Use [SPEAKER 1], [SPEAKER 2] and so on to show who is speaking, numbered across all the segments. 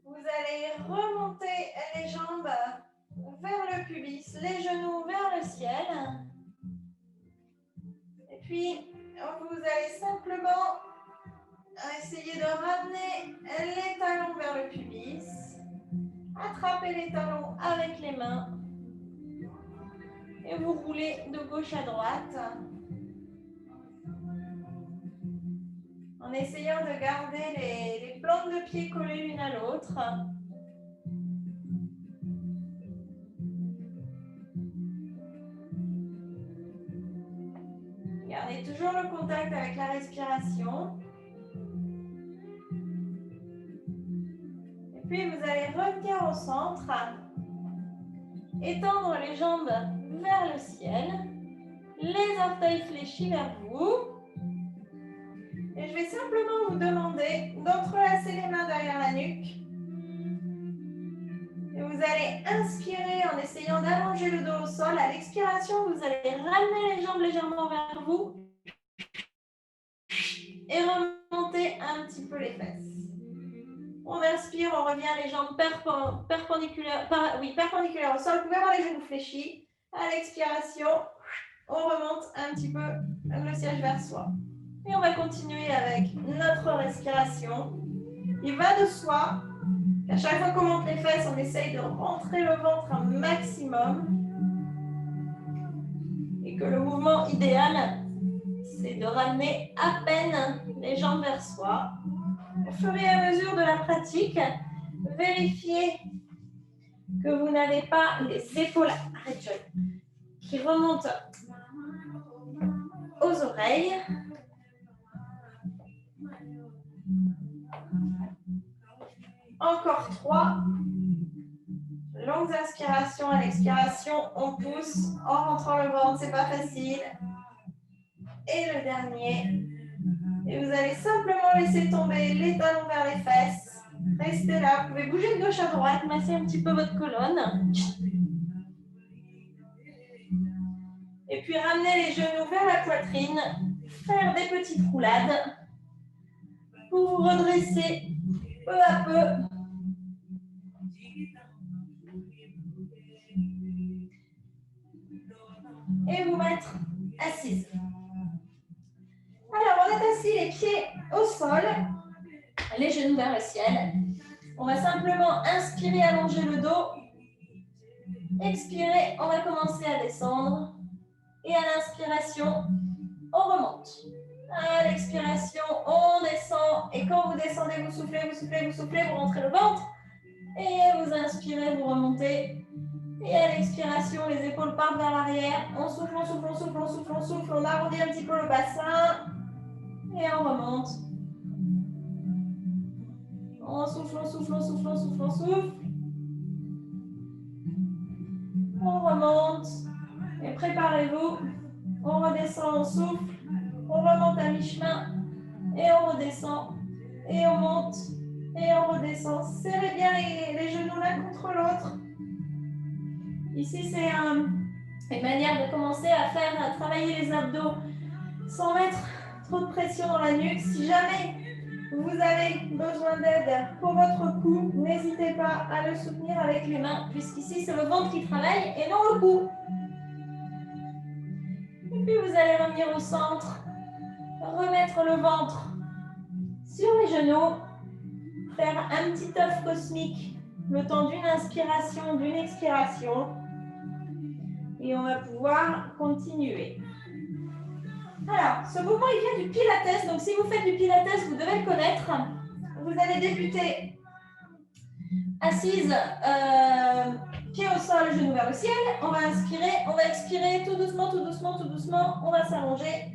[SPEAKER 1] Vous allez remonter les jambes vers le pubis, les genoux vers le ciel. Et puis, vous allez simplement essayer de ramener les talons vers le pubis. Attrapez les talons avec les mains. Et vous roulez de gauche à droite. En essayant de garder les plantes de pied collées l'une à l'autre. Gardez toujours le contact avec la respiration. Et puis vous allez revenir au centre. Étendre les jambes vers le ciel. Les orteils fléchis vers vous. Et je vais simplement vous demander d'entrelacer les mains derrière la nuque. Et vous allez inspirer en essayant d'allonger le dos au sol. À l'expiration, vous allez ramener les jambes légèrement vers vous. Et remonter un petit peu les fesses. On inspire, on revient les jambes perpendiculaires au sol. Vous pouvez avoir les genoux fléchis. À l'expiration, on remonte un petit peu le siège vers soi. Et on va continuer avec notre respiration. Il va de soi qu'à chaque fois qu'on monte les fesses, on essaye de rentrer le ventre un maximum. Et que le mouvement idéal, c'est de ramener à peine les jambes vers soi. Au fur et à mesure de la pratique, vérifiez que vous n'avez pas les épaules qui remontent aux oreilles. Encore 3. Longues inspirations. À l'expiration, on pousse en rentrant le ventre, c'est pas facile. Et le dernier. Et vous allez simplement laisser tomber les talons vers les fesses. Restez là. Vous pouvez bouger de gauche à droite, masser un petit peu votre colonne. Et puis ramener les genoux vers la poitrine. Faire des petites roulades pour vous redresser peu à peu. Et vous mettre assise. Alors, on est assis, les pieds au sol, les genoux vers le ciel. On va simplement inspirer, allonger le dos. Expirer, on va commencer à descendre. Et à l'inspiration, on remonte. À l'expiration, on descend. Et quand vous descendez, vous soufflez, vous soufflez, vous soufflez, vous rentrez le ventre. Et vous inspirez, vous remontez. Et à l'expiration, les épaules partent vers l'arrière. On souffle, on souffle, on souffle, on souffle, on souffle. On arrondit un petit peu le bassin. Et on remonte. On souffle, on souffle, on souffle, on souffle, on souffle. On remonte. Et préparez-vous. On redescend, on souffle. On remonte à mi-chemin. Et on redescend. Et on monte. Et on redescend. Serrez bien les genoux l'un contre l'autre. Ici, c'est une manière de commencer à faire travailler les abdos sans mettre trop de pression dans la nuque. Si jamais vous avez besoin d'aide pour votre cou, n'hésitez pas à le soutenir avec les mains, puisqu'ici, c'est le ventre qui travaille et non le cou. Et puis, vous allez revenir au centre, remettre le ventre sur les genoux, faire un petit œuf cosmique le temps d'une inspiration, d'une expiration. Et on va pouvoir continuer. Alors, ce mouvement, il vient du Pilates. Donc, si vous faites du Pilates, vous devez le connaître. Vous allez débuter assise, pied au sol, genou vers le ciel. On va inspirer, on va expirer tout doucement, tout doucement, tout doucement. On va s'allonger.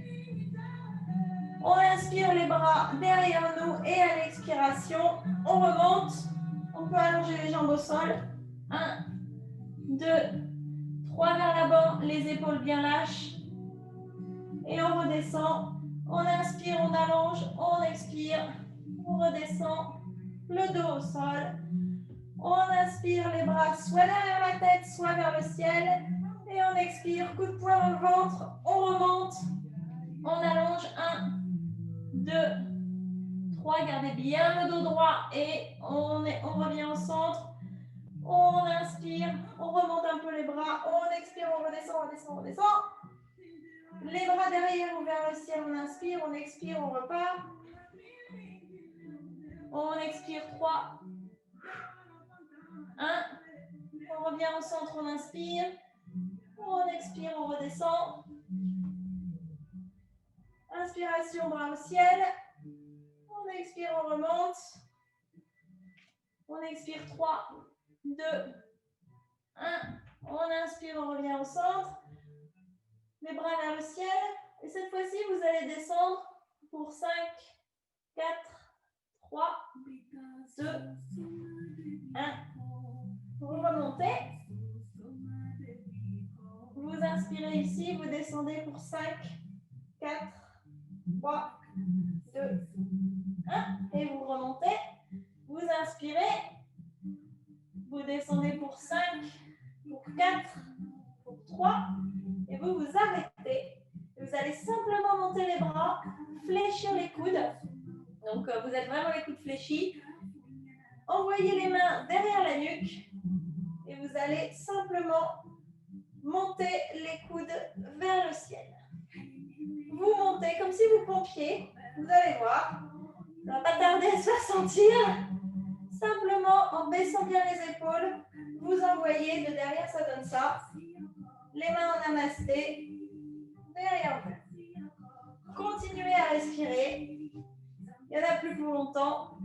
[SPEAKER 1] On inspire les bras derrière nous et à l'expiration, on remonte. On peut allonger les jambes au sol. 1, 2, 3 vers l'avant, les épaules bien lâches. Et on redescend. On inspire, on allonge, on expire. On redescend, le dos au sol. On inspire les bras soit derrière la tête, soit vers le ciel. Et on expire, coup de poing dans le ventre. On remonte. On allonge. 1, 2, 3, gardez bien le dos droit et on revient au centre. On inspire, on remonte un peu les bras, on expire, on redescend, on redescend, on redescend. Les bras derrière ou vers le ciel, on inspire, on expire, on repart. On expire 3, 1. On revient au centre, on inspire. On expire, on redescend. Inspiration, bras au ciel. On expire, on remonte. On expire 3, 2, 1. On inspire, on revient au centre. Les bras vers le ciel. Et cette fois-ci, vous allez descendre pour 5, 4, 3, 2, 1. Vous remontez. Vous inspirez ici, vous descendez pour 5, 4, 3, 2, 1. Et vous remontez. Vous inspirez. Vous descendez pour 5, pour 4, pour 3. Et vous vous arrêtez. Vous allez simplement monter les bras, fléchir les coudes. Donc, vous êtes vraiment les coudes fléchis. Envoyez les mains derrière la nuque. Et vous allez simplement monter les coudes vers le ciel. Vous montez comme si vous pompiez. Vous allez voir. Ça ne va pas tarder à se faire sentir. Simplement, en baissant bien les épaules, vous envoyez de derrière, ça donne ça. Les mains en namasté. Derrière vous. Continuez à respirer. Il y en a plus pour longtemps.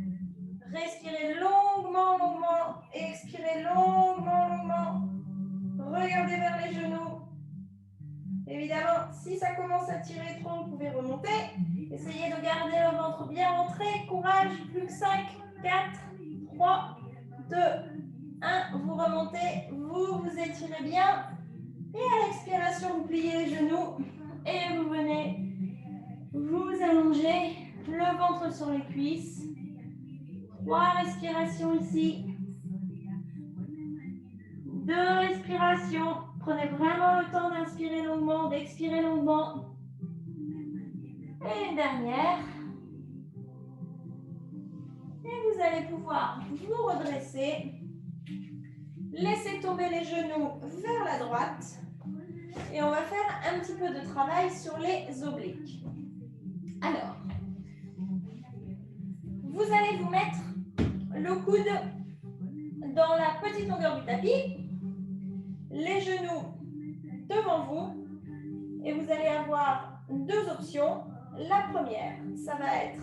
[SPEAKER 1] Respirez longuement, longuement. Expirez longuement, longuement. Regardez vers les genoux. Évidemment, si ça commence à tirer trop, vous pouvez remonter. Essayez de garder le ventre bien rentré. Courage. Plus que 5, 4, 3, 2, 1. Vous remontez. Vous étirez bien. Et à l'expiration, vous pliez les genoux. Et vous venez vous allonger. Le ventre sur les cuisses. 3 respirations ici. 2 respirations. Prenez vraiment le temps d'inspirer longuement, d'expirer longuement. Et une dernière. Et vous allez pouvoir vous redresser. Laissez tomber les genoux vers la droite. Et on va faire un petit peu de travail sur les obliques. Alors, vous allez vous mettre le coude dans la petite longueur du tapis, les genoux devant vous, et vous allez avoir 2 options. La première, ça va être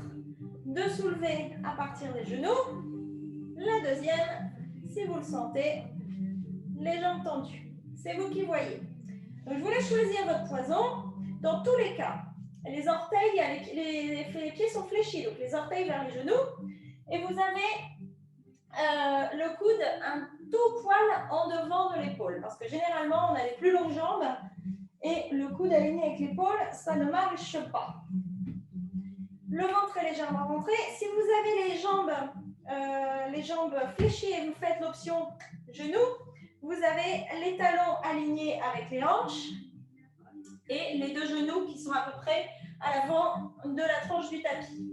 [SPEAKER 1] de soulever à partir des genoux. La deuxième, si vous le sentez, les jambes tendues. C'est vous qui voyez. Donc, je vous laisse choisir votre poison. Dans tous les cas, les orteils, les pieds sont fléchis, donc les orteils vers les genoux. Et vous avez le coude un tout poil en devant de l'épaule. Parce que généralement, on a les plus longues jambes. Et le coude aligné avec l'épaule, ça ne marche pas. Le ventre est légèrement rentré. Si vous avez les jambes fléchies et vous faites l'option genoux, vous avez les talons alignés avec les hanches et les 2 genoux qui sont à peu près à l'avant de la tranche du tapis.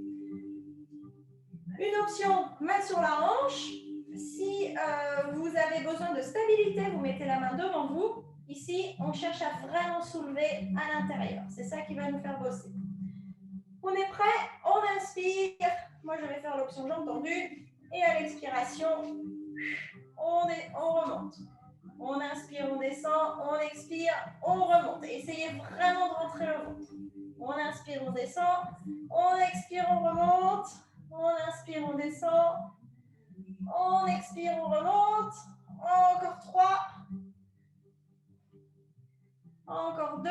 [SPEAKER 1] Une option, main sur la hanche. Si vous avez besoin de stabilité, vous mettez la main devant vous. Ici, on cherche à vraiment soulever à l'intérieur. C'est ça qui va nous faire bosser. On est prêt? On inspire. Moi, je vais faire l'option jambes tendues. Et à l'expiration, on remonte. On inspire, on descend. On expire, on remonte. Essayez vraiment de rentrer le ventre. On inspire, on descend. On expire, on remonte. On inspire, on descend. On expire, on remonte. Encore 3. Encore 2.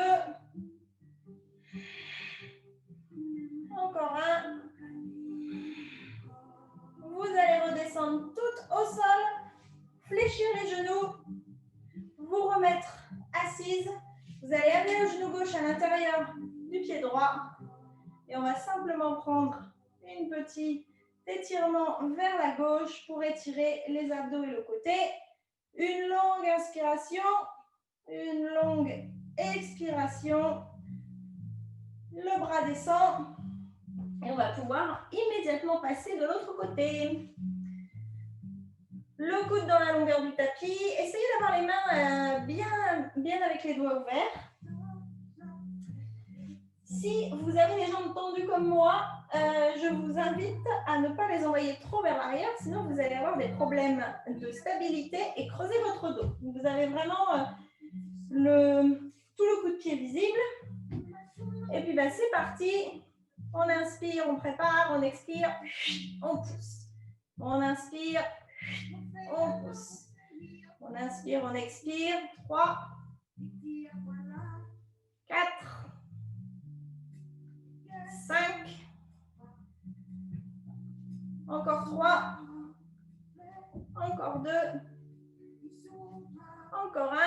[SPEAKER 1] Encore 1. Vous allez redescendre tout au sol. Fléchir les genoux. Vous remettre assise. Vous allez amener le genou gauche à l'intérieur du pied droit. Et on va simplement prendre un petit étirement vers la gauche pour étirer les abdos et le côté. Une longue inspiration. Une longue expiration. Le bras descend. Et on va pouvoir immédiatement passer de l'autre côté. Le coude dans la longueur du tapis. Essayez d'avoir les mains bien avec les doigts ouverts. Si vous avez les jambes tendues comme moi, je vous invite à ne pas les envoyer trop vers l'arrière, sinon vous allez avoir des problèmes de stabilité et creuser votre dos. Vous avez vraiment tout le coup de pied visible. Et puis c'est parti. On inspire, on prépare, on expire, on pousse. On inspire, on pousse. On inspire, on expire. 3, 4, 5, encore 3, encore 2, encore 1.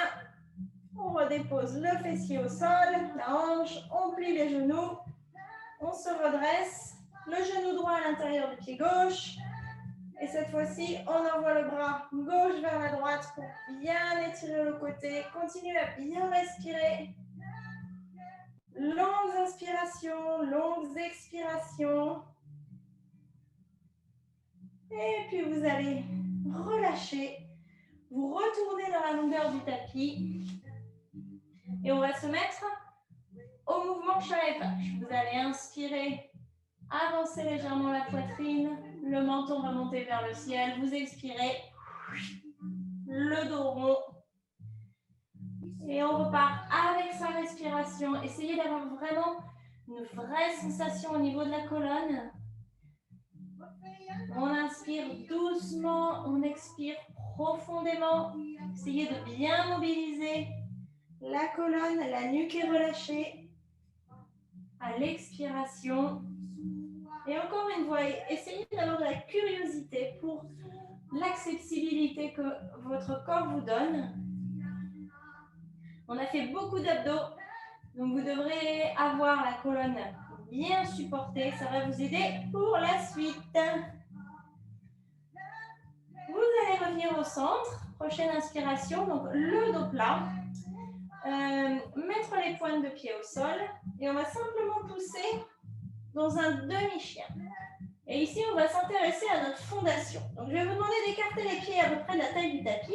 [SPEAKER 1] On redépose le fessier au sol, la hanche, on plie les genoux, on se redresse, le genou droit à l'intérieur du pied gauche. Et cette fois-ci, on envoie le bras gauche vers la droite pour bien étirer le côté. Continuez à bien respirer. Longues inspirations, longues expirations. Et puis vous allez relâcher. Vous retournez dans la longueur du tapis. Et on va se mettre au mouvement chat et vache. Vous allez inspirer, avancer légèrement la poitrine. Le menton va monter vers le ciel. Vous expirez. Le dos rond. Et on repart avec sa respiration. Essayez d'avoir vraiment une vraie sensation au niveau de la colonne. On inspire doucement, on expire profondément. Essayez de bien mobiliser la colonne, la nuque est relâchée. À l'expiration. Et encore une fois, essayez d'avoir de la curiosité pour l'accessibilité que votre corps vous donne. On a fait beaucoup d'abdos, donc vous devrez avoir la colonne bien supportée. Ça va vous aider pour la suite. Vous allez revenir au centre. Prochaine inspiration, donc le dos plat. Mettre les pointes de pied au sol. Et on va simplement pousser dans un demi-chien. Et ici, on va s'intéresser à notre fondation. Donc, je vais vous demander d'écarter les pieds à peu près de la taille du tapis.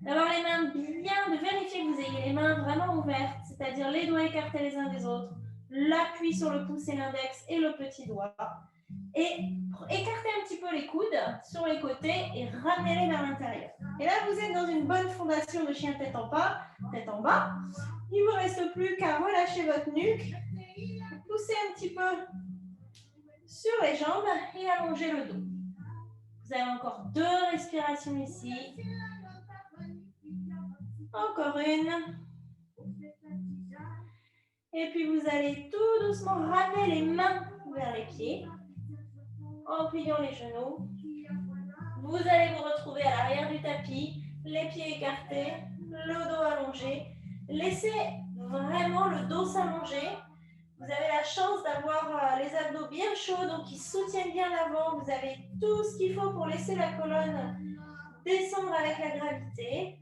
[SPEAKER 1] D'avoir les mains bien, de vérifier que vous ayez les mains vraiment ouvertes, c'est-à-dire les doigts écartés les uns des autres, l'appui sur le pouce et l'index et le petit doigt. Et écartez un petit peu les coudes sur les côtés et ramenez-les vers l'intérieur. Et là, vous êtes dans une bonne fondation de chien tête en bas. Il ne vous reste plus qu'à relâcher votre nuque, pousser un petit peu sur les jambes et allonger le dos. Vous avez encore 2 respirations ici. Encore une. Et puis vous allez tout doucement ramener les mains vers les pieds en pliant les genoux. Vous allez vous retrouver à l'arrière du tapis, les pieds écartés, le dos allongé. Laissez vraiment le dos s'allonger. Vous avez la chance d'avoir les abdos bien chauds, donc ils soutiennent bien l'avant. Vous avez tout ce qu'il faut pour laisser la colonne descendre avec la gravité.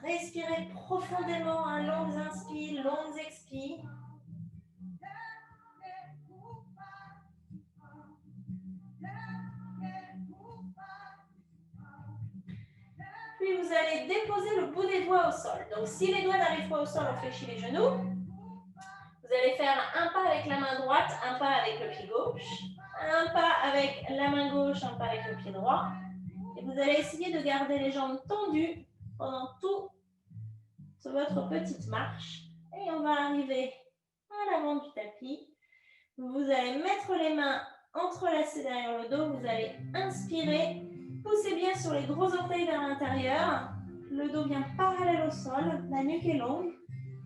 [SPEAKER 1] Respirez profondément, longues inspires, longues expires. Puis vous allez déposer le bout des doigts au sol. Donc si les doigts n'arrivent pas au sol, on fléchit les genoux. Vous allez faire un pas avec la main droite, un pas avec le pied gauche, un pas avec la main gauche, un pas avec le pied droit. Et vous allez essayer de garder les jambes tendues pendant toute votre petite marche. Et on va arriver à l'avant du tapis. Vous allez mettre les mains entrelacées derrière le dos. Vous allez inspirer. Poussez bien sur les gros orteils vers l'intérieur. Le dos bien parallèle au sol. La nuque est longue.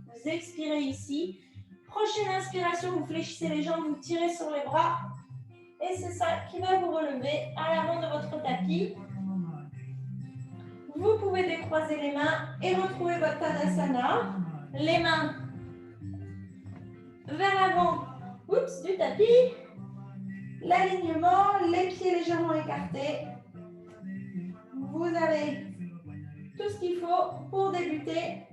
[SPEAKER 1] Vous expirez ici. Prochaine inspiration, vous fléchissez les jambes, vous tirez sur les bras. Et c'est ça qui va vous relever à l'avant de votre tapis. Vous pouvez décroiser les mains et retrouver votre Tadasana. Les mains vers l'avant du tapis. L'alignement, les pieds légèrement écartés. Vous avez tout ce qu'il faut pour débuter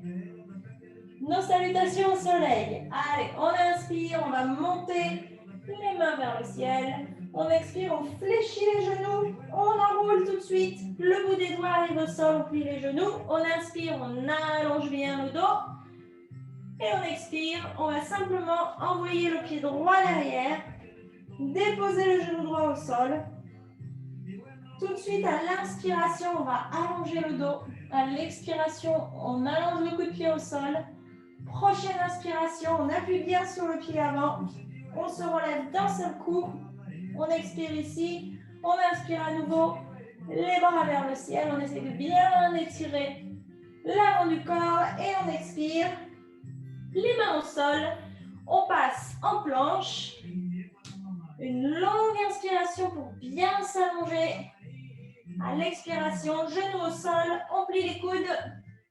[SPEAKER 1] Nos salutations au soleil. Allez, on inspire, on va monter les mains vers le ciel. On expire, on fléchit les genoux. On enroule tout de suite. Le bout des doigts arrive au sol, on plie les genoux. On inspire, on allonge bien le dos. Et on expire, on va simplement envoyer le pied droit derrière. Déposer le genou droit au sol. Tout de suite, à l'inspiration, on va allonger le dos. À l'expiration, on allonge le coup de pied au sol. Prochaine inspiration, on appuie bien sur le pied avant. On se relève d'un seul coup. On expire ici. On inspire à nouveau. Les bras vers le ciel. On essaie de bien étirer l'avant du corps. Et on expire. Les mains au sol. On passe en planche. Une longue inspiration pour bien s'allonger. À l'expiration, genoux au sol, on plie les coudes,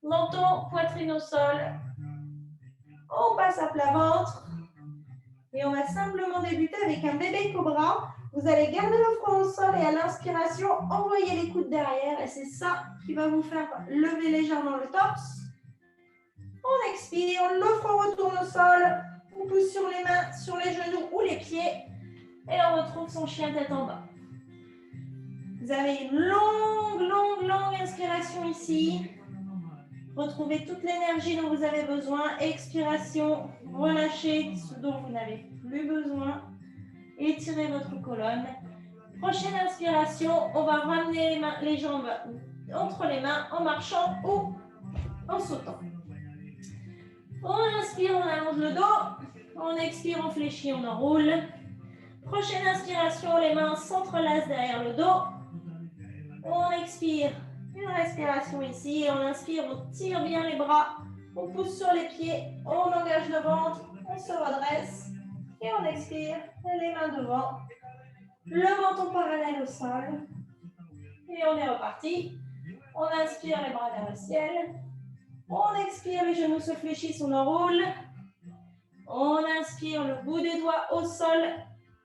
[SPEAKER 1] menton, poitrine au sol. On passe à plat ventre. Et on va simplement débuter avec un bébé cobra. Vous allez garder le front au sol et à l'inspiration, envoyer les coudes derrière. Et c'est ça qui va vous faire lever légèrement le torse. On expire, le front retourne au sol. On pousse sur les mains, sur les genoux ou les pieds. Et on retrouve son chien tête en bas. Vous avez une longue inspiration ici. Retrouvez toute l'énergie dont vous avez besoin. Expiration, relâchez ce dont vous n'avez plus besoin. Étirez votre colonne. Prochaine inspiration, on va ramener les jambes entre les mains en marchant ou en sautant. On inspire, on allonge le dos. On expire, on fléchit, on enroule. Prochaine inspiration, les mains s'entrelacent derrière le dos. On expire, une respiration ici. On inspire, on tire bien les bras. On pousse sur les pieds, on engage le ventre, on se redresse. Et on expire, les mains devant. Le menton parallèle au sol. Et on est reparti. On inspire, les bras vers le ciel. On expire, les genoux se fléchissent, on enroule. On inspire, le bout des doigts au sol.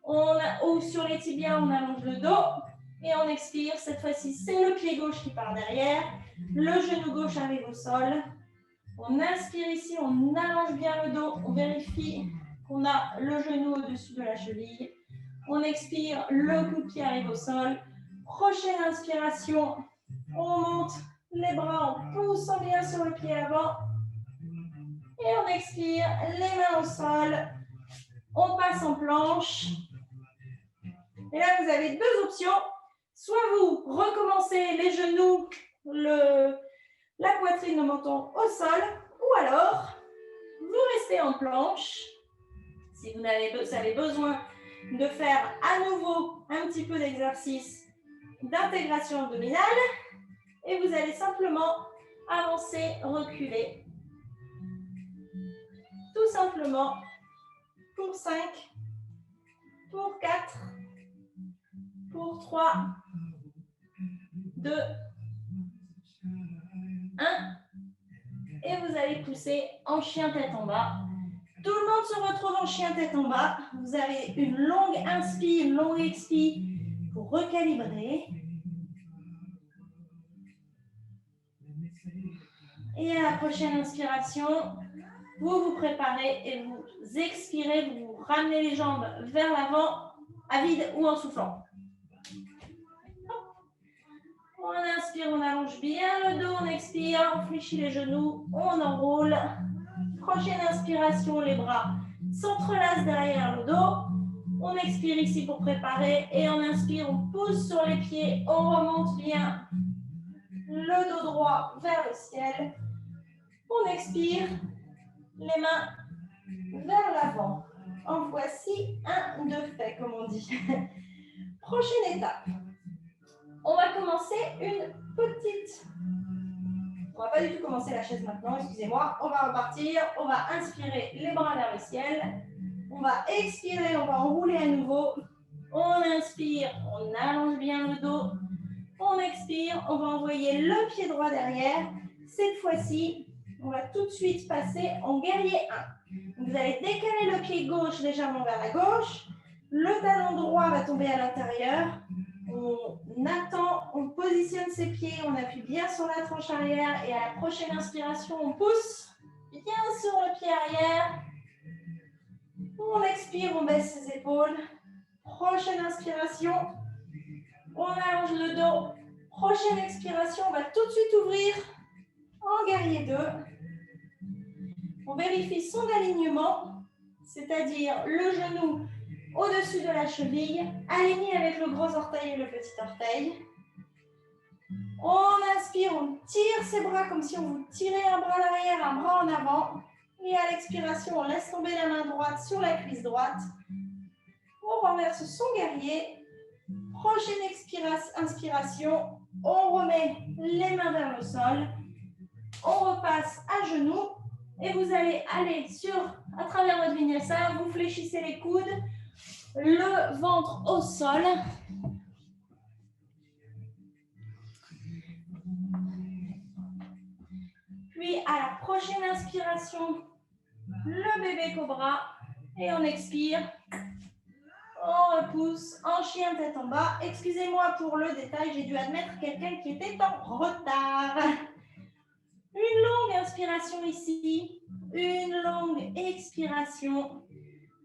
[SPEAKER 1] Ou sur les tibias, on allonge le dos. Et on expire, cette fois-ci, c'est le pied gauche qui part derrière. Le genou gauche arrive au sol. On inspire ici, on allonge bien le dos. On vérifie qu'on a le genou au-dessus de la cheville. On expire, le coup de pied arrive au sol. Prochaine inspiration, on monte les bras en poussant bien sur le pied avant. Et on expire, les mains au sol. On passe en planche. Et là, vous avez deux options. Soit vous recommencez les genoux, la poitrine, le menton au sol, ou alors vous restez en planche. Si vous avez besoin de faire à nouveau un petit peu d'exercice d'intégration abdominale, et vous allez simplement avancer, reculer. Tout simplement pour 5, pour 4, pour 3, 2, 1. Et vous allez pousser en chien tête en bas. Tout le monde se retrouve en chien tête en bas. Vous avez une longue inspire, une longue expire pour recalibrer. Et à la prochaine inspiration, vous vous préparez et vous expirez, vous ramenez les jambes vers l'avant, à vide ou en soufflant. On inspire, on allonge bien le dos, on expire, on fléchit les genoux, on enroule. Prochaine inspiration, les bras s'entrelacent derrière le dos. On expire ici pour préparer et on inspire, on pousse sur les pieds, on remonte bien le dos droit vers le ciel. On expire, les mains vers l'avant. En voici un de fait, comme on dit. Prochaine étape. On va commencer une petite... On va pas du tout commencer la chaise maintenant, excusez-moi. On va repartir, on va inspirer les bras vers le ciel. On va expirer, on va enrouler à nouveau. On inspire, on allonge bien le dos. On expire, on va envoyer le pied droit derrière. Cette fois-ci, on va tout de suite passer en guerrier 1. Vous allez décaler le pied gauche légèrement vers la gauche. Le talon droit va tomber à l'intérieur. On attend, on positionne ses pieds, on appuie bien sur la tranche arrière et à la prochaine inspiration, on pousse bien sur le pied arrière. On expire, on baisse ses épaules. Prochaine inspiration, on allonge le dos. Prochaine expiration, on va tout de suite ouvrir en guerrier 2. On vérifie son alignement, c'est-à-dire le genou au-dessus de la cheville, aligné avec le gros orteil et le petit orteil. On inspire, on tire ses bras comme si on vous tirait un bras à l'arrière, un bras en avant. Et à l'expiration, on laisse tomber la main droite sur la cuisse droite. On renverse son guerrier. Prochaine inspiration, on remet les mains vers le sol. On repasse à genoux. Et vous allez aller à travers votre vinyasa, vous fléchissez les coudes, le ventre au sol. Puis à la prochaine inspiration, le bébé cobra. Et on expire. On repousse en chien tête en bas. Excusez-moi pour le détail, j'ai dû admettre quelqu'un qui était en retard. Une longue inspiration ici. Une longue expiration.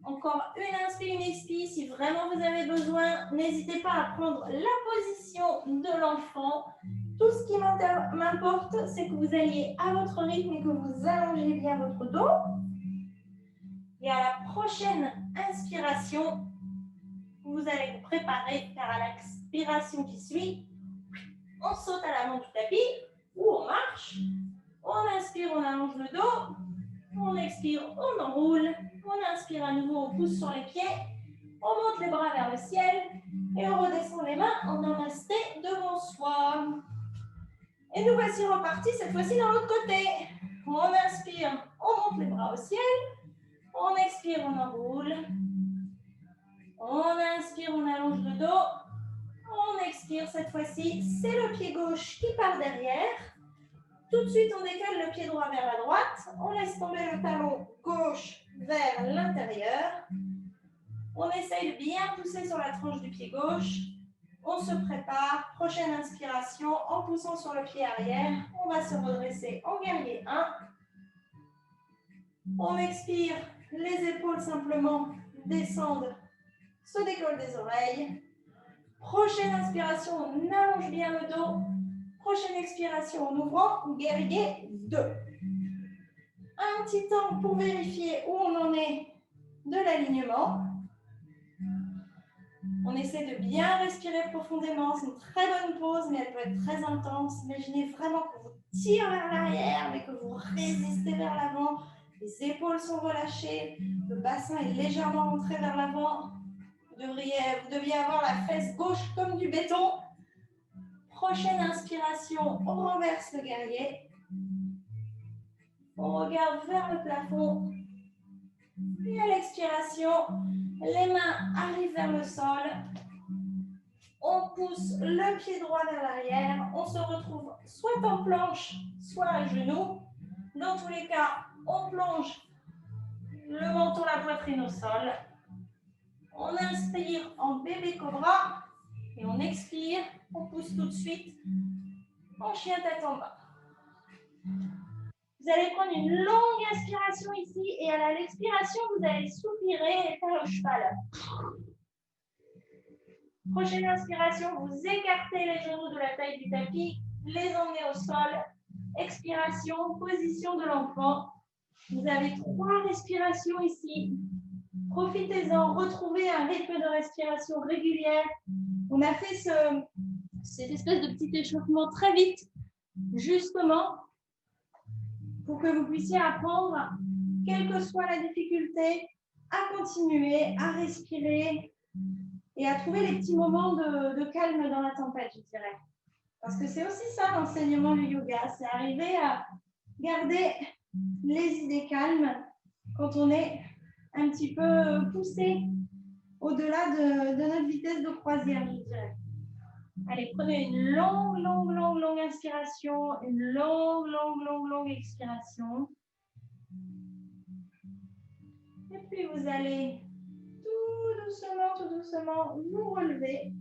[SPEAKER 1] Encore une inspire, une expire. Si vraiment vous avez besoin, n'hésitez pas à prendre la position de l'enfant. Tout ce qui m'importe, c'est que vous alliez à votre rythme et que vous allongez bien votre dos. Et à la prochaine inspiration, vous allez vous préparer car à l'expiration qui suit, on saute à l'avant du tapis ou on marche. On inspire, on allonge le dos. On expire, on enroule. On inspire à nouveau, on pousse sur les pieds. On monte les bras vers le ciel et on redescend les mains en namasté devant soi. Et nous voici repartis cette fois-ci dans l'autre côté. On inspire, on monte les bras au ciel. On expire, on enroule. On inspire, on allonge le dos. On expire cette fois-ci, c'est le pied gauche qui part derrière. Tout de suite, on décale le pied droit vers la droite. On laisse tomber le talon gauche vers l'intérieur. On essaye de bien pousser sur la tranche du pied gauche. On se prépare. Prochaine inspiration, en poussant sur le pied arrière. On va se redresser en guerrier 1. On expire, les épaules simplement descendent, se décollent des oreilles. Prochaine inspiration, on allonge bien le dos. Prochaine expiration, en ouvrant, guerrier 2. Un petit temps pour vérifier où on en est de l'alignement. On essaie de bien respirer profondément. C'est une très bonne pause, mais elle peut être très intense. Imaginez vraiment qu'on vous tire vers l'arrière, mais que vous résistez vers l'avant. Les épaules sont relâchées. Le bassin est légèrement rentré vers l'avant. Vous deviez avoir la fesse gauche comme du béton. Prochaine inspiration, on renverse le guerrier. On regarde vers le plafond. Et à l'expiration, les mains arrivent vers le sol. On pousse le pied droit vers l'arrière. On se retrouve soit en planche, soit à genoux. Dans tous les cas, on plonge le menton, la poitrine au sol. On inspire en bébé cobra et on expire. On pousse tout de suite en chien tête en bas. Vous allez prendre une longue inspiration ici et à l'expiration, vous allez soupirer et faire le cheval. Prochaine inspiration, vous écartez les genoux de la taille du tapis, les emmenez au sol. Expiration, position de l'enfant. Vous avez 3 respirations ici. Profitez-en, retrouvez un rythme de respiration régulière. On a fait cette espèce de petit échauffement très vite, justement, pour que vous puissiez apprendre, quelle que soit la difficulté, à continuer, à respirer et à trouver les petits moments de calme dans la tempête, je dirais. Parce que c'est aussi ça l'enseignement du yoga, c'est arriver à garder les idées calmes quand on est un petit peu poussé au-delà de notre vitesse de croisière, je dirais. Allez, prenez une longue inspiration, une longue expiration. Et puis vous allez tout doucement vous relever.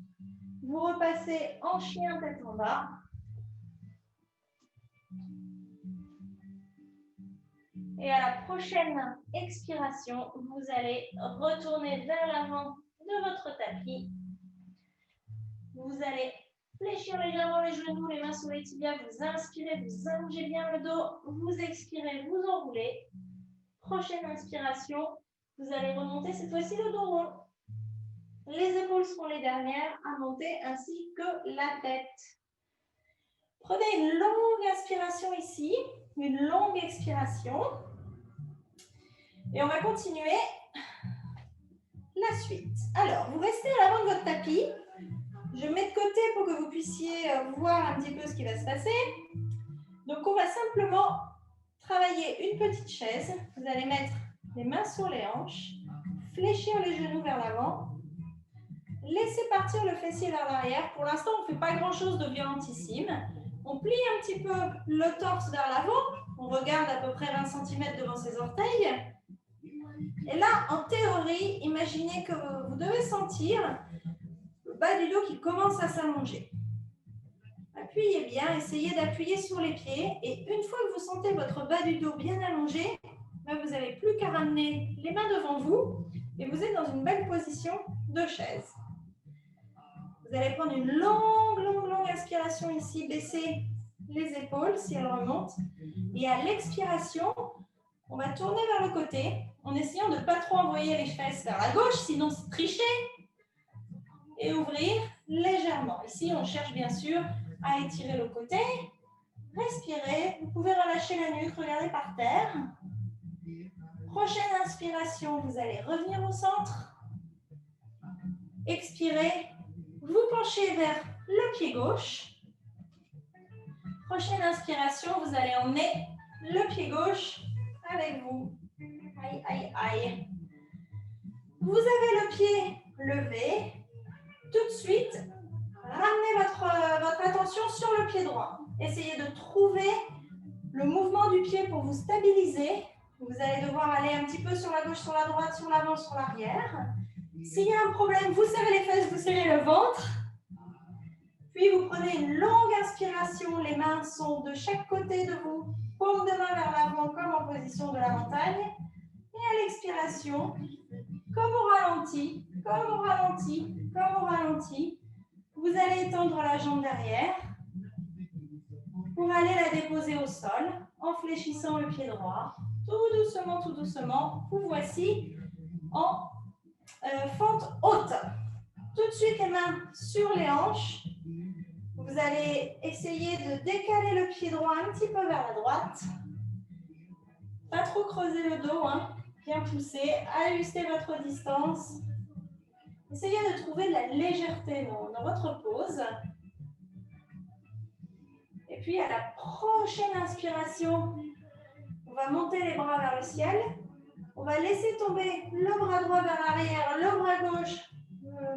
[SPEAKER 1] Vous repassez en chien tête en bas. Et à la prochaine expiration, vous allez retourner vers l'avant de votre tapis. Vous allez fléchir légèrement les genoux, les mains sous les tibias. Vous inspirez, vous allongez bien le dos. Vous expirez, vous enroulez. Prochaine inspiration, vous allez remonter cette fois-ci le dos rond. Les épaules seront les dernières à monter ainsi que la tête. Prenez une longue inspiration ici, une longue expiration. Et on va continuer la suite. Alors, vous restez à l'avant de votre tapis. Je mets de côté pour que vous puissiez voir un petit peu ce qui va se passer. Donc, on va simplement travailler une petite chaise. Vous allez mettre les mains sur les hanches, fléchir les genoux vers l'avant, laisser partir le fessier vers l'arrière. Pour l'instant, on ne fait pas grand-chose de violentissime. On plie un petit peu le torse vers l'avant. On regarde à peu près 20 cm devant ses orteils. Et là, en théorie, imaginez que vous devez sentir le bas du dos qui commence à s'allonger. Appuyez bien, essayez d'appuyer sur les pieds. Et une fois que vous sentez votre bas du dos bien allongé, vous n'avez plus qu'à ramener les mains devant vous et vous êtes dans une belle position de chaise. Vous allez prendre une longue inspiration ici, baisser les épaules si elles remontent. Et à l'expiration, on va tourner vers le côté en essayant de ne pas trop envoyer les fesses vers la gauche, sinon c'est tricher. Et ouvrir légèrement. Ici, on cherche bien sûr à étirer le côté. Respirez. Vous pouvez relâcher la nuque, regardez par terre. Prochaine inspiration, vous allez revenir au centre. Expirez. Vous penchez vers le pied gauche. Prochaine inspiration, vous allez emmener le pied gauche avec vous. Aïe, aïe, aïe. Vous avez le pied levé. Tout de suite, ramenez votre attention sur le pied droit. Essayez de trouver le mouvement du pied pour vous stabiliser. Vous allez devoir aller un petit peu sur la gauche, sur la droite, sur l'avant, sur l'arrière. S'il y a un problème, vous serrez les fesses, vous serrez le ventre. Puis vous prenez une longue inspiration. Les mains sont de chaque côté de vous. Paume de main vers l'avant comme en position de la montagne. Et à l'expiration, comme au ralenti, comme au ralenti, comme au ralenti, vous allez étendre la jambe derrière pour aller la déposer au sol en fléchissant le pied droit. Tout doucement, vous voici en fente haute. Tout de suite, les mains sur les hanches. Vous allez essayer de décaler le pied droit un petit peu vers la droite. Pas trop creuser le dos, hein. Bien pousser, ajustez votre distance. Essayez de trouver de la légèreté dans votre pose. Et puis à la prochaine inspiration, on va monter les bras vers le ciel. On va laisser tomber le bras droit vers l'arrière, le bras gauche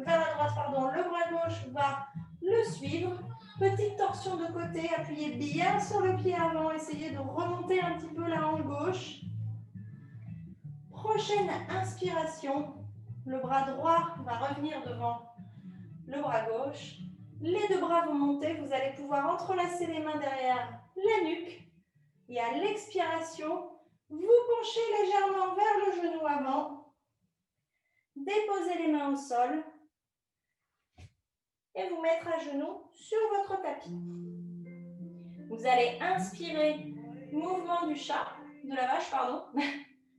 [SPEAKER 1] vers la droite, pardon. Le bras gauche va le suivre. Petite torsion de côté, appuyez bien sur le pied avant. Essayez de remonter un petit peu la hanche gauche. Prochaine inspiration, le bras droit va revenir devant le bras gauche. Les deux bras vont monter, vous allez pouvoir entrelacer les mains derrière la nuque. Et à l'expiration, vous penchez légèrement vers le genou avant. Déposez les mains au sol. Et vous mettre à genoux sur votre tapis. Vous allez inspirer, mouvement du chat, de la vache, pardon.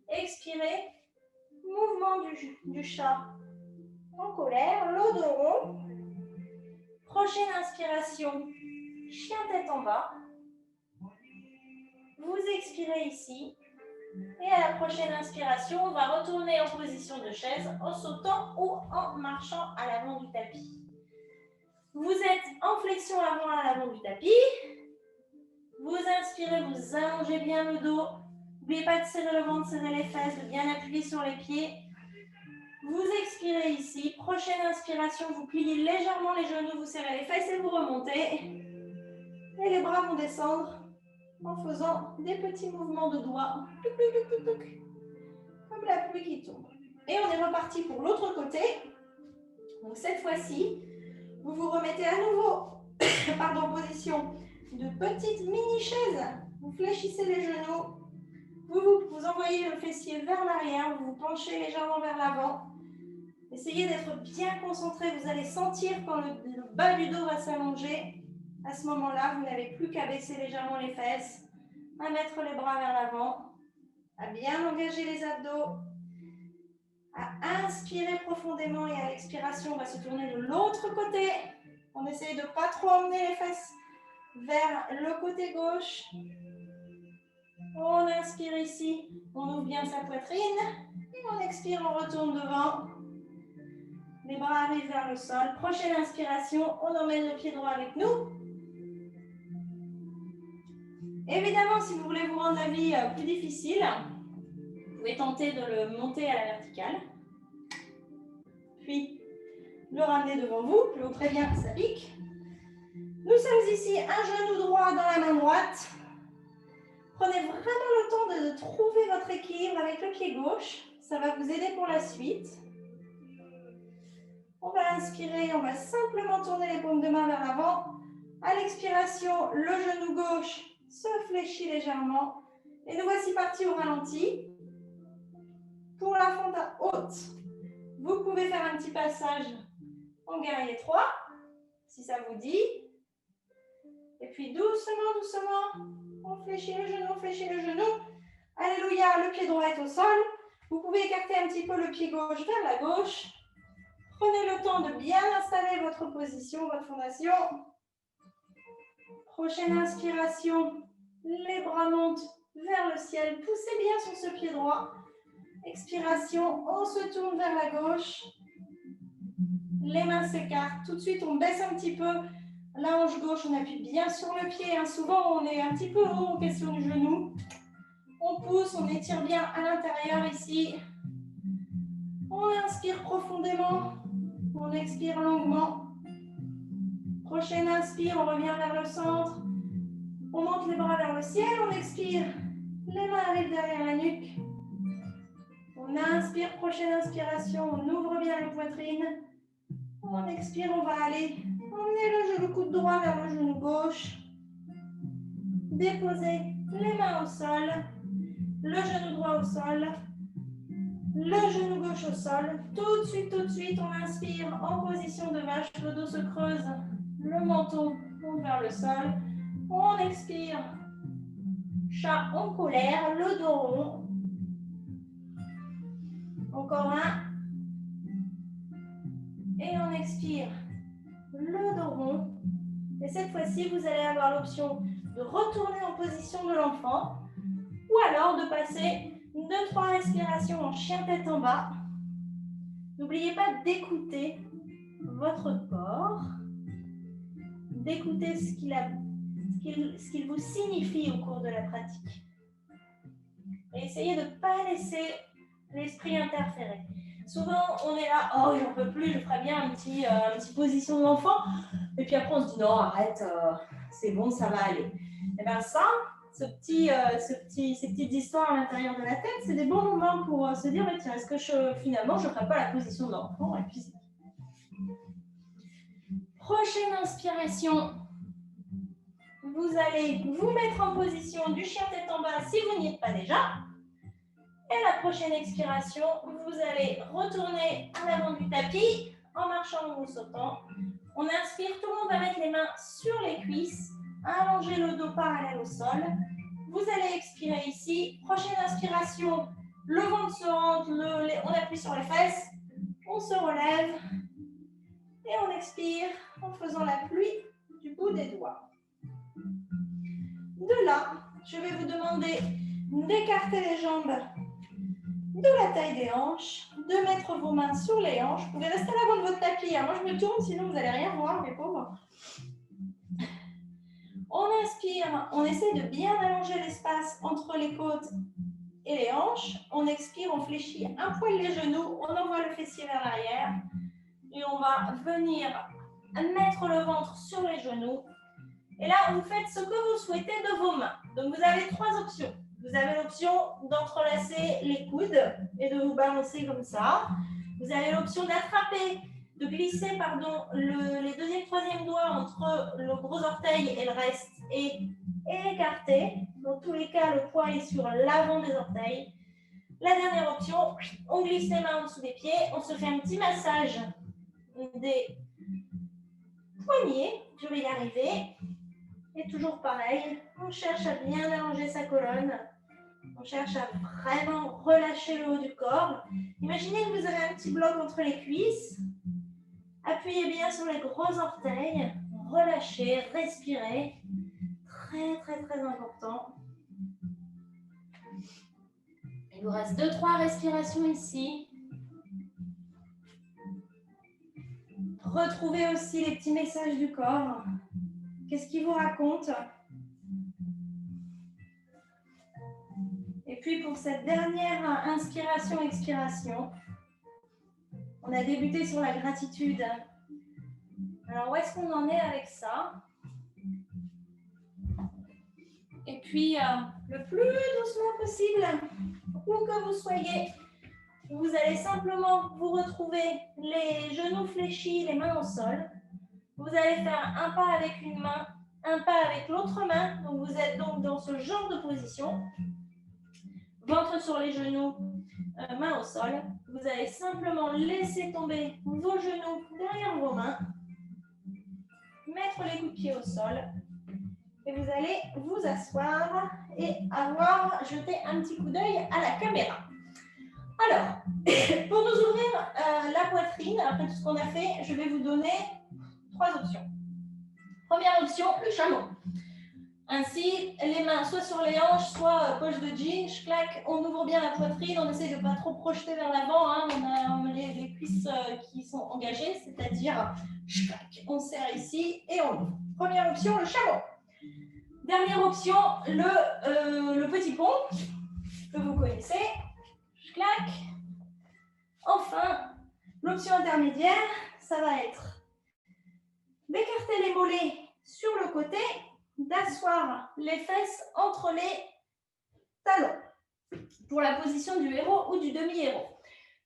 [SPEAKER 1] Expirez, mouvement du chat en colère, le dos rond. Prochaine inspiration, chien tête en bas. Vous expirez ici. Et à la prochaine inspiration, on va retourner en position de chaise en sautant ou en marchant à l'avant du tapis. Vous êtes en flexion avant à l'avant du tapis. Vous inspirez, vous allongez bien le dos. N'oubliez pas de serrer le ventre, serrer les fesses, de bien appuyer sur les pieds. Vous expirez ici. Prochaine inspiration, vous pliez légèrement les genoux, vous serrez les fesses et vous remontez. Et les bras vont descendre en faisant des petits mouvements de doigts. Comme la pluie qui tombe. Et on est reparti pour l'autre côté. Donc cette fois-ci, vous vous remettez à nouveau en position de petite mini-chaise. Vous fléchissez les genoux. Vous envoyez le fessier vers l'arrière, vous vous penchez légèrement vers l'avant. Essayez d'être bien concentré. Vous allez sentir quand le bas du dos va s'allonger. À ce moment-là, vous n'avez plus qu'à baisser légèrement les fesses, à mettre les bras vers l'avant, à bien engager les abdos, à inspirer profondément et à l'expiration, on va se tourner de l'autre côté. On essaye de ne pas trop emmener les fesses vers le côté gauche. On inspire ici, on ouvre bien sa poitrine et on expire, on retourne devant. Les bras arrivent vers le sol. Prochaine inspiration, on emmène le pied droit avec nous. Évidemment, si vous voulez vous rendre la vie plus difficile, vous pouvez tenter de le monter à la verticale. Puis, le ramener devant vous, plus haut très bien, ça pique. Nous sommes ici, un genou droit dans la main droite. Prenez vraiment le temps de trouver votre équilibre avec le pied gauche. Ça va vous aider pour la suite. On va inspirer, on va simplement tourner les paumes de main vers l'avant. À l'expiration, le genou gauche se fléchit légèrement. Et nous voici partis au ralenti. Pour la fente haute, vous pouvez faire un petit passage en guerrier 3, si ça vous dit. Et puis doucement, doucement, on fléchit le genou, on fléchit le genou. Alléluia, le pied droit est au sol. Vous pouvez écarter un petit peu le pied gauche vers la gauche. Prenez le temps de bien installer votre position, votre fondation. Prochaine inspiration, les bras montent vers le ciel. Poussez bien sur ce pied droit. Expiration, on se tourne vers la gauche. Les mains s'écartent. Tout de suite, on baisse un petit peu la hanche gauche. On appuie bien sur le pied. Souvent, on est un petit peu haut en question du genou. On pousse, on étire bien à l'intérieur ici. On inspire profondément. On expire longuement. Prochaine inspire, on revient vers le centre. On monte les bras vers le ciel, on expire. Les mains arrivent derrière la nuque. On inspire, prochaine inspiration, on ouvre bien la poitrine. On expire, on va aller emmener le coude droit vers le genou gauche. Déposer les mains au sol. Le genou droit au sol. Le genou gauche au sol. Tout de suite, on inspire en position de vache. Le dos se creuse. Le menton monte vers le sol. On expire. Chat en colère. Le dos rond. Encore un. Et on expire. Le dos rond. Et cette fois-ci, vous allez avoir l'option de retourner en position de l'enfant. Ou alors de passer 2-3 respirations en chien tête en bas. N'oubliez pas d'écouter votre corps, d'écouter ce qu'il vous signifie au cours de la pratique. Et essayez de ne pas laisser l'esprit interférer. Souvent, on est là, oh, j'en peux plus, je ferais bien une petite position de l'enfant. Et puis après, on se dit, non, arrête, c'est bon, ça va aller. Et bien ça, ces petites histoires à l'intérieur de la tête, c'est des bons moments pour se dire, tiens, est-ce que finalement, je ne ferais pas la position de l'enfant? Et puis, prochaine inspiration. Vous allez vous mettre en position du chien tête en bas si vous n'y êtes pas déjà. Et la prochaine expiration, vous allez retourner à l'avant du tapis en marchant ou en sautant. On inspire, tout le monde va mettre les mains sur les cuisses, allonger le dos parallèle au sol. Vous allez expirer ici. Prochaine inspiration, le ventre se rentre, on appuie sur les fesses, on se relève et on expire en faisant la pluie du bout des doigts. De là, je vais vous demander d'écarter les jambes de la taille des hanches, de mettre vos mains sur les hanches. Vous pouvez rester à l'avant de votre tapis. Moi, je me tourne, sinon vous n'allez rien voir, mes pauvres. On inspire, on essaie de bien allonger l'espace entre les côtes et les hanches. On expire, on fléchit un poil les genoux, on envoie le fessier vers l'arrière. Et on va venir mettre le ventre sur les genoux. Et là, vous faites ce que vous souhaitez de vos mains. Donc, vous avez 3 options. Vous avez l'option d'entrelacer les coudes et de vous balancer comme ça. Vous avez l'option d'attraper, de glisser les 2e, 3e doigts entre le gros orteil et le reste et écarter. Dans tous les cas, le poids est sur l'avant des orteils. La dernière option, on glisse les mains en dessous des pieds, on se fait un petit massage des poignets. Je vais y arriver. Et toujours pareil, on cherche à bien allonger sa colonne. On cherche à vraiment relâcher le haut du corps. Imaginez que vous avez un petit bloc entre les cuisses. Appuyez bien sur les gros orteils. Relâchez, respirez. Très, très, très important. Il vous reste 2-3 respirations ici. Retrouvez aussi les petits messages du corps. Qu'est-ce qu'il vous raconte? Et puis pour cette dernière inspiration-expiration, on a débuté sur la gratitude. Alors où est-ce qu'on en est avec ça? Et puis le plus doucement possible, où que vous soyez, vous allez simplement vous retrouver les genoux fléchis, les mains au sol. Vous allez faire un pas avec une main, un pas avec l'autre main. Donc vous êtes donc dans ce genre de position. Ventre sur les genoux, main au sol. Vous allez simplement laisser tomber vos genoux derrière vos mains. Mettre les coups de pied au sol. Et vous allez vous asseoir et avoir jeté un petit coup d'œil à la caméra. Alors, pour nous ouvrir la poitrine, après tout ce qu'on a fait, je vais vous donner 3 options. Première option, le chameau. Ainsi, les mains soit sur les hanches, soit poche de jean, je claque, on ouvre bien la poitrine, on essaie de ne pas trop projeter vers l'avant, hein, on a les cuisses qui sont engagées, c'est-à-dire je claque, on serre ici et on ouvre. Première option, le chameau. Dernière option, le petit pont, que vous connaissez, je claque. Enfin, l'option intermédiaire, ça va être d'écarter les mollets sur le côté, d'asseoir les fesses entre les talons pour la position du héros ou du demi-héros.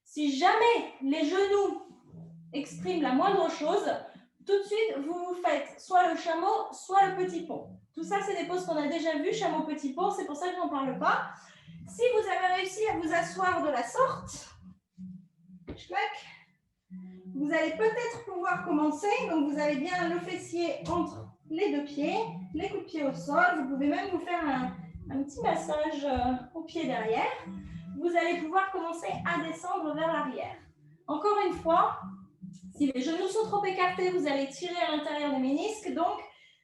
[SPEAKER 1] Si jamais les genoux expriment la moindre chose, tout de suite, vous faites soit le chameau, soit le petit pont. Tout ça, c'est des poses qu'on a déjà vues, chameau, petit pont, c'est pour ça que je n'en parle pas. Si vous avez réussi à vous asseoir de la sorte, vous allez peut-être pouvoir commencer. Donc, vous avez bien le fessier entre les deux pieds, les coups de pied au sol. Vous pouvez même vous faire un petit massage au pied derrière. Vous allez pouvoir commencer à descendre vers l'arrière. Encore une fois, si les genoux sont trop écartés, vous allez tirer à l'intérieur des ménisques. Donc,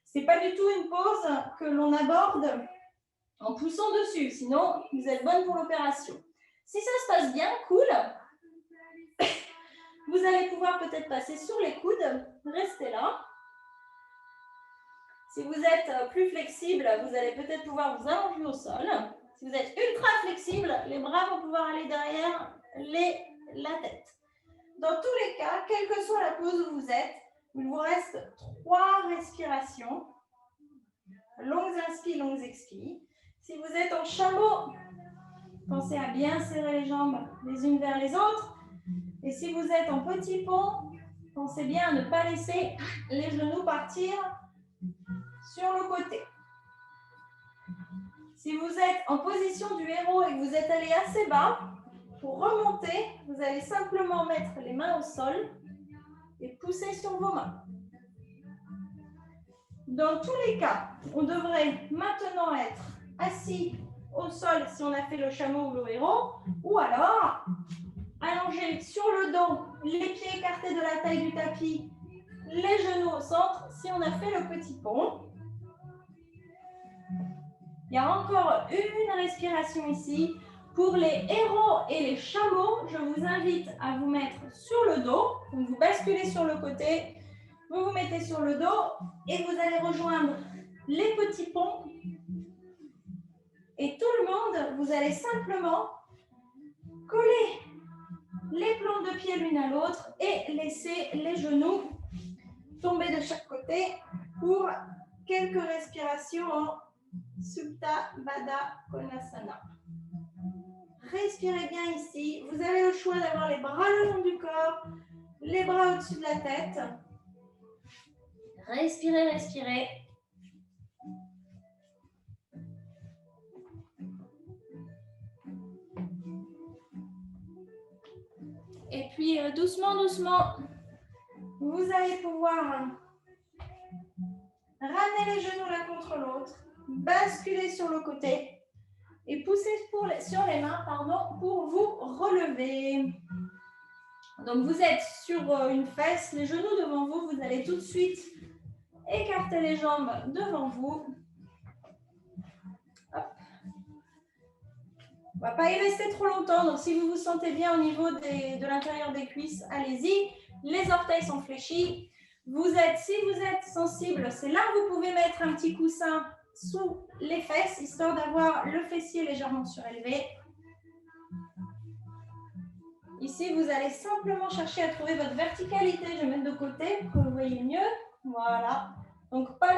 [SPEAKER 1] ce n'est pas du tout une pose que l'on aborde en poussant dessus. Sinon, vous êtes bonne pour l'opération. Si ça se passe bien, cool. Vous allez pouvoir peut-être passer sur les coudes. Restez là. Si vous êtes plus flexible, vous allez peut-être pouvoir vous allonger au sol. Si vous êtes ultra flexible, les bras vont pouvoir aller derrière la tête. Dans tous les cas, quelle que soit la pose où vous êtes, il vous reste 3 respirations. Longues inspires, longues expires. Si vous êtes en chameau, pensez à bien serrer les jambes les unes vers les autres. Et si vous êtes en petit pont, pensez bien à ne pas laisser les genoux partir sur le côté. Si vous êtes en position du héros et que vous êtes allé assez bas, pour remonter, vous allez simplement mettre les mains au sol et pousser sur vos mains. Dans tous les cas, on devrait maintenant être assis au sol si on a fait le chameau ou le héros, ou alors allongé sur le dos, les pieds écartés de la taille du tapis, les genoux au centre si on a fait le petit pont. Il y a encore une respiration ici. Pour les héros et les chameaux, je vous invite à vous mettre sur le dos. Donc vous basculez sur le côté, vous vous mettez sur le dos et vous allez rejoindre les petits ponts. Et tout le monde, vous allez simplement coller les plantes de pied l'une à l'autre et laisser les genoux tomber de chaque côté pour quelques respirations en Supta Baddha Konasana. Respirez bien ici. Vous avez le choix d'avoir les bras le long du corps, les bras au-dessus de la tête. Respirez, respirez. Et puis, doucement, doucement, vous allez pouvoir ramener les genoux l'un contre l'autre, basculer sur le côté et pousser sur les mains pour vous relever. Donc, vous êtes sur une fesse, les genoux devant vous. Vous allez tout de suite écarter les jambes devant vous. Hop. On ne va pas y rester trop longtemps. Donc, si vous vous sentez bien au niveau de l'intérieur des cuisses, allez-y. Les orteils sont fléchis. Si vous êtes sensible, c'est là que vous pouvez mettre un petit coussin sous les fesses, histoire d'avoir le fessier légèrement surélevé. Ici, vous allez simplement chercher à trouver votre verticalité. Je vais mettre de côté pour que vous voyez mieux. Voilà. Donc, pas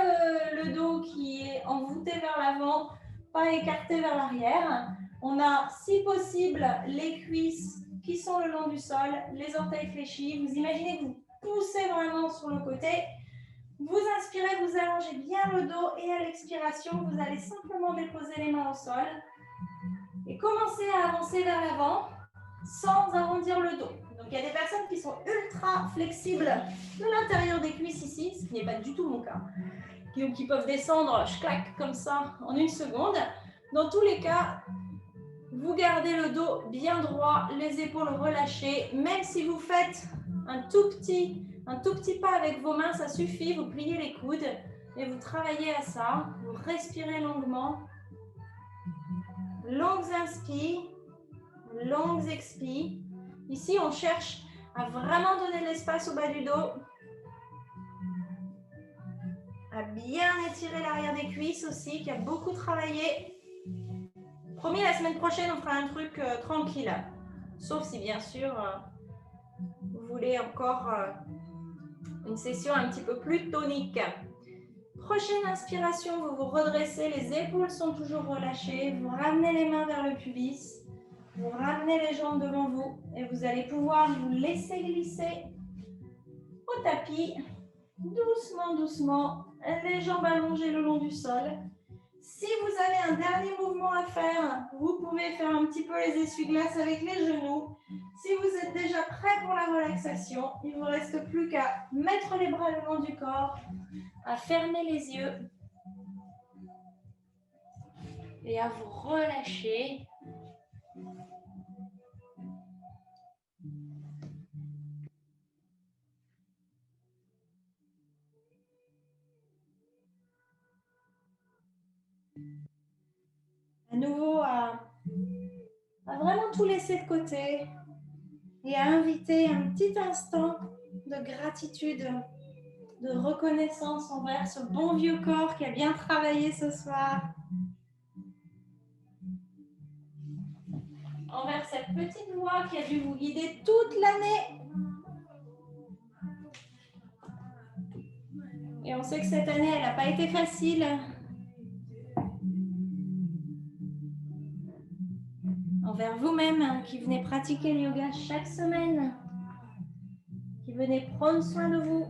[SPEAKER 1] le dos qui est envoûté vers l'avant, pas écarté vers l'arrière. On a, si possible, les cuisses qui sont le long du sol, les orteils fléchis. Vous imaginez que vous poussez vraiment sur le côté. Vous inspirez, vous allongez bien le dos et à l'expiration, vous allez simplement déposer les mains au sol et commencer à avancer vers l'avant sans arrondir le dos. Donc, il y a des personnes qui sont ultra flexibles de l'intérieur des cuisses ici, ce qui n'est pas du tout mon cas, qui peuvent descendre, je claque comme ça en une seconde. Dans tous les cas, vous gardez le dos bien droit, les épaules relâchées. Même si vous faites un tout petit pas avec vos mains, ça suffit. Vous pliez les coudes et vous travaillez à ça. Vous respirez longuement. Longues inspires, longues expires. Ici, on cherche à vraiment donner l'espace au bas du dos. À bien étirer l'arrière des cuisses aussi, qui a beaucoup travaillé. Promis, la semaine prochaine, on fera un truc tranquille. Sauf si, bien sûr, vous voulez encore une session un petit peu plus tonique. Prochaine inspiration, vous vous redressez, les épaules sont toujours relâchées. Vous ramenez les mains vers le pubis. Vous ramenez les jambes devant vous et vous allez pouvoir vous laisser glisser au tapis. Doucement, doucement, les jambes allongées le long du sol. Si vous avez un dernier mouvement à faire, vous pouvez faire un petit peu les essuie-glaces avec les genoux. Si vous êtes déjà prêt pour la relaxation, il ne vous reste plus qu'à mettre les bras le long du corps, à fermer les yeux et à vous relâcher. À nouveau, à vraiment tout laisser de côté et à inviter un petit instant de gratitude, de reconnaissance envers ce bon vieux corps qui a bien travaillé ce soir, envers cette petite voix qui a dû vous guider toute l'année. Et on sait que cette année, elle n'a pas été facile. Envers vous-même, qui venez pratiquer le yoga chaque semaine, qui venez prendre soin de vous.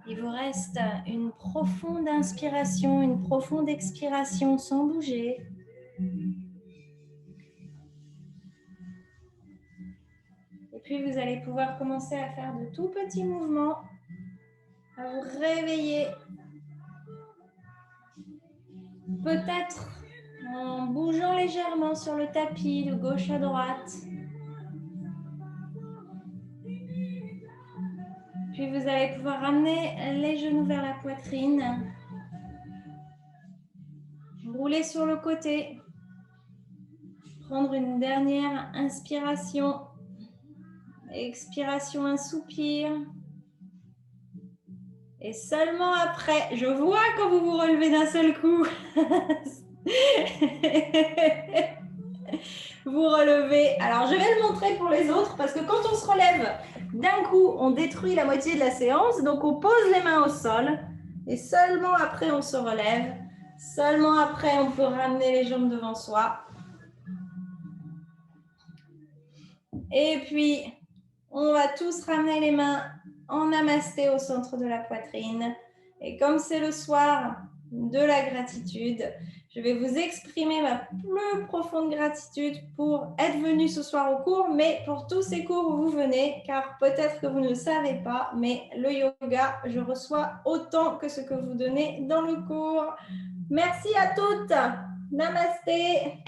[SPEAKER 1] Il vous reste une profonde inspiration, une profonde expiration sans bouger. Et puis vous allez pouvoir commencer à faire de tout petits mouvements à vous réveiller. Peut-être en bougeant légèrement sur le tapis de gauche à droite. Puis vous allez pouvoir ramener les genoux vers la poitrine. Rouler sur le côté. Prendre une dernière inspiration. Expiration, un soupir. Et seulement après, je vois quand vous vous relevez d'un seul coup. Vous relevez. Alors, je vais le montrer pour les autres parce que quand on se relève, d'un coup, on détruit la moitié de la séance. Donc, on pose les mains au sol et seulement après, on se relève. Seulement après, on peut ramener les jambes devant soi. Et puis, on va tous ramener les mains en namasté au centre de la poitrine. Et comme c'est le soir de la gratitude, je vais vous exprimer ma plus profonde gratitude pour être venu ce soir au cours, mais pour tous ces cours où vous venez, car peut-être que vous ne le savez pas, mais le yoga, je reçois autant que ce que vous donnez dans le cours. Merci à toutes. Namasté.